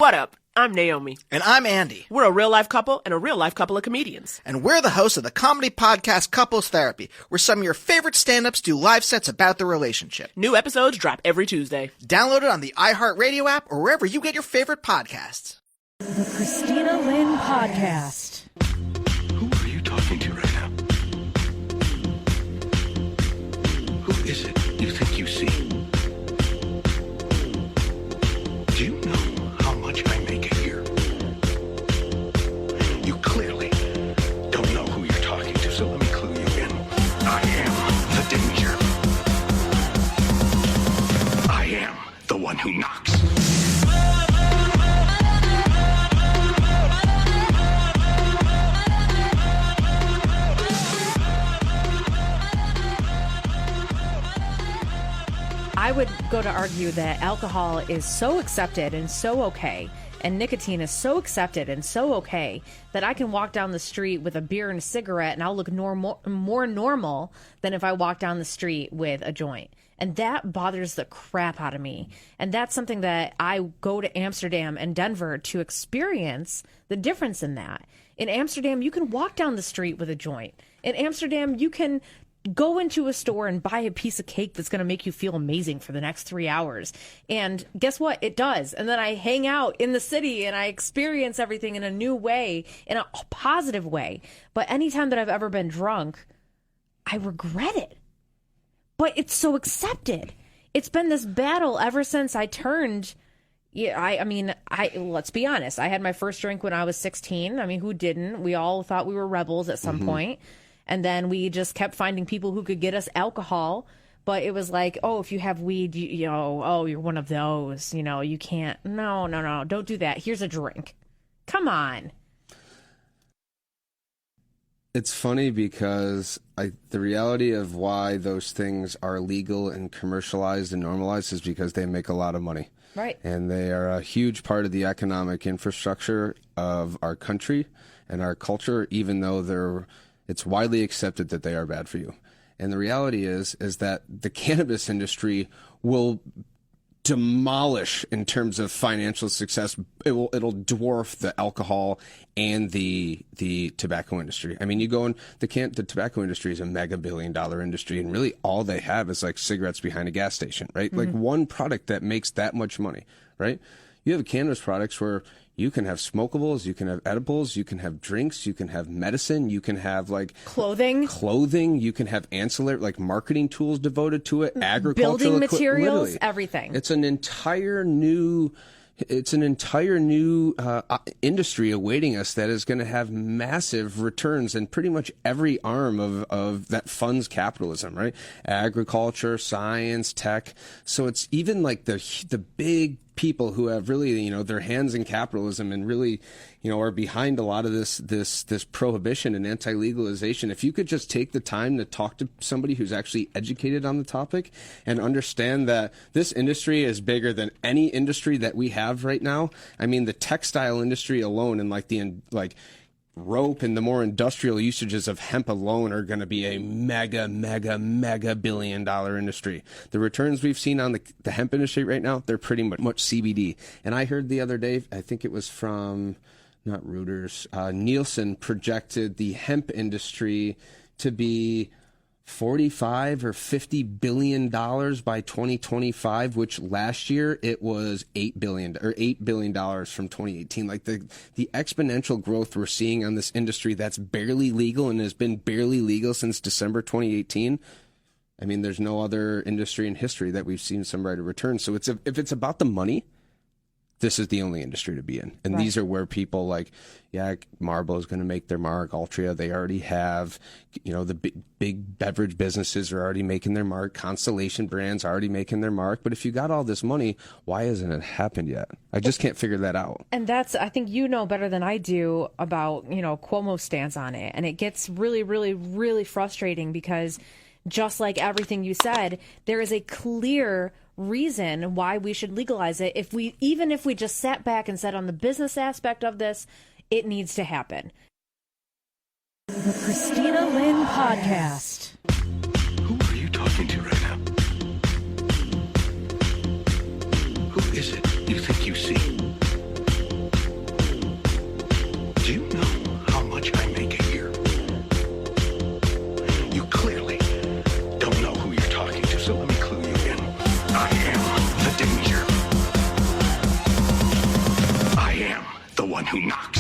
What up? I'm Naomi. And I'm Andy. We're a real-life couple and a real-life couple of comedians. And we're the hosts of the comedy podcast Couples Therapy, where some of your favorite stand-ups do live sets about their relationship. New episodes drop every Tuesday. Download it on the iHeartRadio app or wherever you get your favorite podcasts. The Christina Lynn Podcast. Who are you talking to right now? Who is it you think you see? Do you know how much I make a year? You clearly don't know who you're talking to, so let me clue you in. I am the danger. I am the one who knocks. I would go to argue that alcohol is so accepted and so okay, and nicotine is so accepted and so okay, that I can walk down the street with a beer and a cigarette and I'll look more normal than if I walk down the street with a joint. And that bothers the crap out of me. And that's something that I go to Amsterdam and Denver to experience the difference in that. In Amsterdam, you can walk down the street with a joint. In Amsterdam, you can go into a store and buy a piece of cake that's going to make you feel amazing for the next 3 hours. And guess what? It does. And then I hang out in the city and I experience everything in a new way, in a positive way. But anytime that I've ever been drunk, I regret it. But it's so accepted. It's been this battle ever since I turned. Yeah, I mean, let's be honest. I had my first drink when I was 16. I mean, who didn't? We all thought we were rebels at some point. And then we just kept finding people who could get us alcohol. But it was like, oh, if you have weed, you know, oh, you're one of those. You know, you can't. No, don't do that. Here's a drink. Come on. It's funny because the reality of why those things are legal and commercialized and normalized is because they make a lot of money. Right. And they are a huge part of the economic infrastructure of our country and our culture, even though it's widely accepted that they are bad for you. And the reality is that the cannabis industry will demolish in terms of financial success. It'll dwarf the alcohol and the tobacco industry. I mean, you go in the tobacco industry is a mega billion-dollar industry, and really all they have is like cigarettes behind a gas station, right? Like one product that makes that much money, right? You have cannabis products where you can have smokables, you can have edibles, you can have drinks, you can have medicine, you can have like clothing, you can have ancillary like marketing tools devoted to it, agricultural building materials, literally. everything. It's an entire new industry awaiting us that is going to have massive returns in pretty much every arm of that funds capitalism, right? Agriculture, science, tech. So it's even like the big people who have really, you know, their hands in capitalism and really, you know, are behind a lot of this prohibition and anti-legalization. If you could just take the time to talk to somebody who's actually educated on the topic and understand that this industry is bigger than any industry that we have right now. I mean, the textile industry alone and like rope and the more industrial usages of hemp alone are going to be a mega billion-dollar industry. The returns we've seen on the hemp industry right now, they're pretty much CBD. And I heard the other day, I think it was from, not Reuters, Nielsen projected the hemp industry to be $45 or $50 billion by 2025, which last year it was $8 billion from 2018. Like the exponential growth we're seeing on this industry that's barely legal and has been barely legal since December 2018. I mean, there's no other industry in history that we've seen some rate of return. So if it's about the money, this is the only industry to be in. And These are where people like, Marlboro is going to make their mark. Altria, they already have, you know, the big beverage businesses are already making their mark. Constellation brands are already making their mark. But if you got all this money, why hasn't it happened yet? I just can't figure that out. And I think you know better than I do about, you know, Cuomo's stance on it. And it gets really, really, really frustrating because just like everything you said, there is a clear reason why we should legalize it. Even if we just sat back and said on the business aspect of this, it needs to happen. The Christina Lynn Podcast. Who are you talking to right now? Who is it you think you see? who knocks.